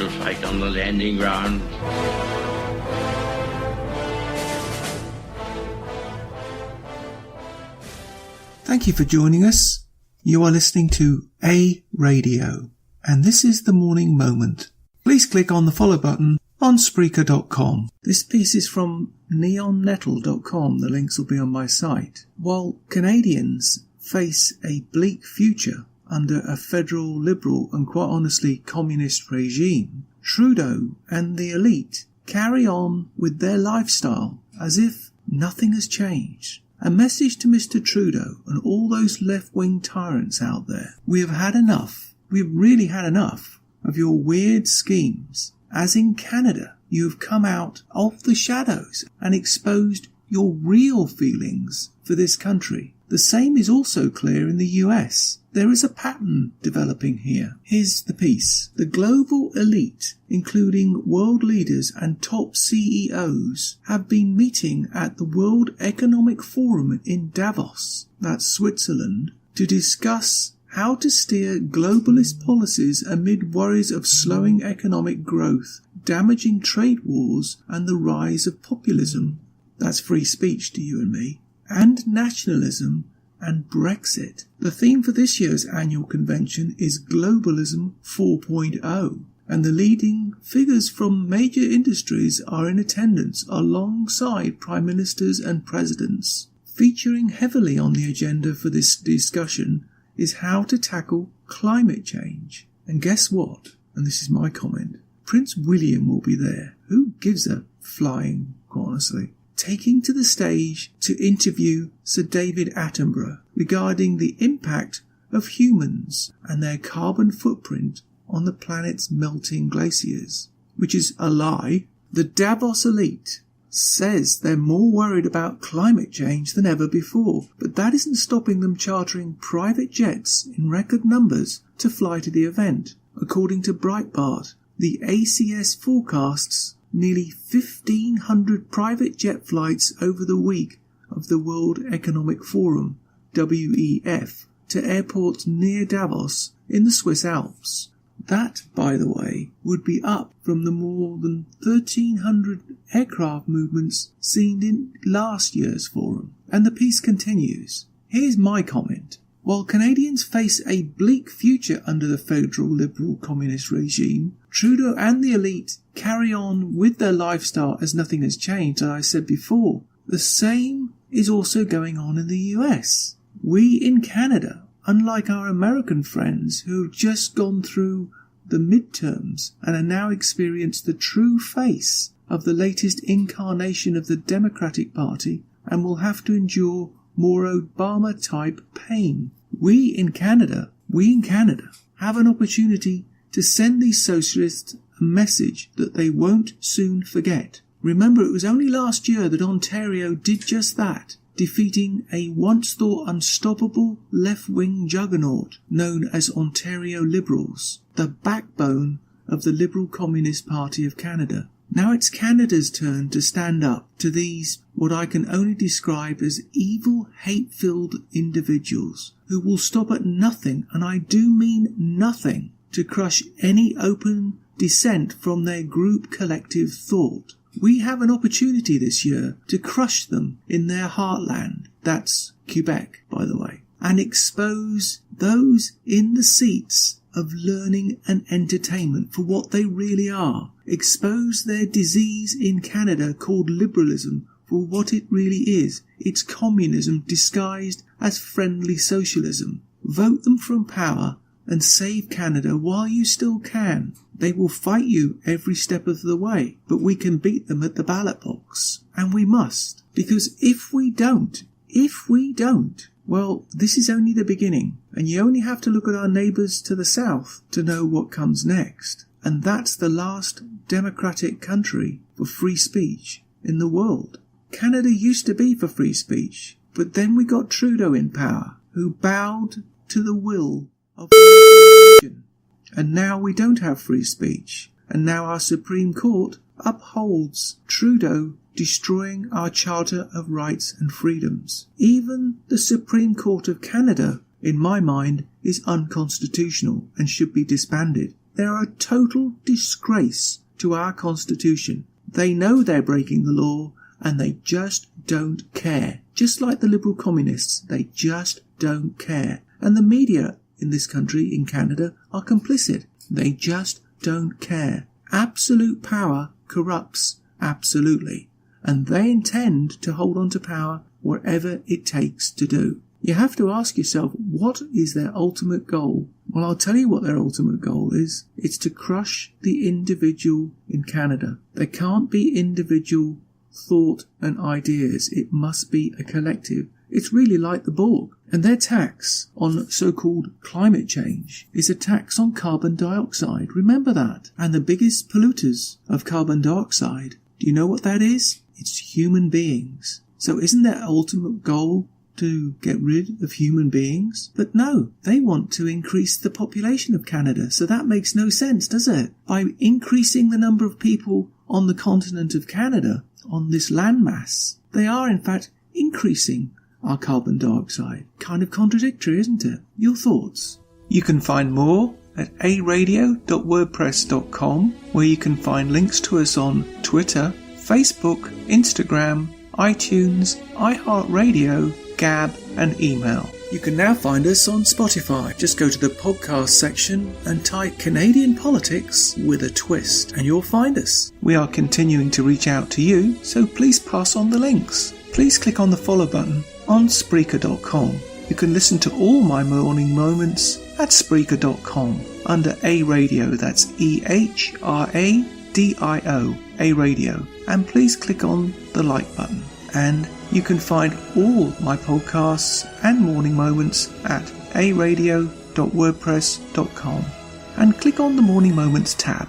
to fight on the landing ground. Thank you for joining us. You are listening to A Radio, and this is the Morning Moment. Please click on the follow button on Spreaker.com. This piece is from neonnettle.com. The links will be on my site. While Canadians face a bleak future under a federal Liberal and quite honestly communist regime, Trudeau and the elite carry on with their lifestyle as if nothing has changed. A message to Mr. Trudeau and all those left-wing tyrants out there. We have had enough. We've really had enough of your weird schemes. As in Canada, you have come out of the shadows and exposed your real feelings for this country. The same is also clear in the US. There is a pattern developing here. Here's the piece. The global elite, including world leaders and top CEOs, have been meeting at the World Economic Forum in Davos, that's Switzerland, to discuss how to steer globalist policies amid worries of slowing economic growth, damaging trade wars, and the rise of populism. That's free speech to you and me. And nationalism and Brexit. The theme for this year's annual convention is Globalism 4.0, and the leading figures from major industries are in attendance alongside prime ministers and presidents. Featuring heavily on the agenda for this discussion is how to tackle climate change. And guess what? And this is my comment. Prince William will be there. Who gives a flying, quite honestly? Taking to the stage to interview Sir David Attenborough regarding the impact of humans and their carbon footprint on the planet's melting glaciers, which is a lie. The Davos elite says they're more worried about climate change than ever before, but that isn't stopping them chartering private jets in record numbers to fly to the event. According to Breitbart, the ACS forecasts nearly 1,500 private jet flights over the week of the World Economic Forum, WEF, to airports near Davos in the Swiss Alps. That, by the way, would be up from the more than 1,300 aircraft movements seen in last year's forum. And the piece continues. Here's my comment. While Canadians face a bleak future under the federal Liberal communist regime, Trudeau and the elite carry on with their lifestyle as nothing has changed, as I said before. The same is also going on in the US. We in Canada, unlike our American friends who have just gone through the midterms and are now experienced the true face of the latest incarnation of the Democratic Party and will have to endure more Obama-type pain. We in Canada have an opportunity to send these socialists a message that they won't soon forget. Remember, it was only last year that Ontario did just that, defeating a once-thought unstoppable left-wing juggernaut known as Ontario Liberals, the backbone of the Liberal Communist Party of Canada. Now it's Canada's turn to stand up to these, what I can only describe as evil, hate-filled individuals who will stop at nothing, and I do mean nothing, to crush any open dissent from their group collective thought. We have an opportunity this year to crush them in their heartland, that's Quebec, by the way, and expose those in the seats of learning and entertainment for what they really are. Expose their disease in Canada called liberalism for what it really is. It's communism disguised as friendly socialism. Vote them from power and save Canada while you still can. They will fight you every step of the way, but we can beat them at the ballot box. And we must. Because if we don't, well, this is only the beginning. And you only have to look at our neighbours to the south to know what comes next. And that's the last democratic country for free speech in the world. Canada used to be for free speech, but then we got Trudeau in power, who bowed to the will of the nation. And now we don't have free speech. And now our Supreme Court upholds Trudeau destroying our Charter of Rights and Freedoms. Even the Supreme Court of Canada, in my mind, is unconstitutional and should be disbanded. They are a total disgrace to our Constitution. They know they're breaking the law and they just don't care. Just like the Liberal Communists, they just don't care. And the media in this country, in Canada, are complicit. They just don't care. Absolute power corrupts absolutely. And they intend to hold on to power whatever it takes to do. You have to ask yourself, what is their ultimate goal? Well, I'll tell you what their ultimate goal is. It's to crush the individual in Canada. There can't be individual thought and ideas. It must be a collective. It's really like the Borg. And their tax on so-called climate change is a tax on carbon dioxide. Remember that. And the biggest polluters of carbon dioxide, do you know what that is? It's human beings. So isn't their ultimate goal to get rid of human beings? But no, they want to increase the population of Canada. So that makes no sense, does it? By increasing the number of people on the continent of Canada, on this landmass, they are in fact increasing our carbon dioxide. Kind of contradictory, isn't it? Your thoughts? You can find more at aradio.wordpress.com, where you can find links to us on Twitter, Facebook, Instagram, iTunes, iHeartRadio, Gab and email. You can now find us on Spotify. Just go to the podcast section and type Canadian Politics with a Twist and you'll find us. We are continuing to reach out to you, so please pass on the links. Please click on the follow button on Spreaker.com. You can listen to all my morning moments at Spreaker.com under A Radio, that's EHRADIO, A Radio, and please click on the like button. And you can find all my podcasts and morning moments at aradio.wordpress.com and click on the Morning Moments tab.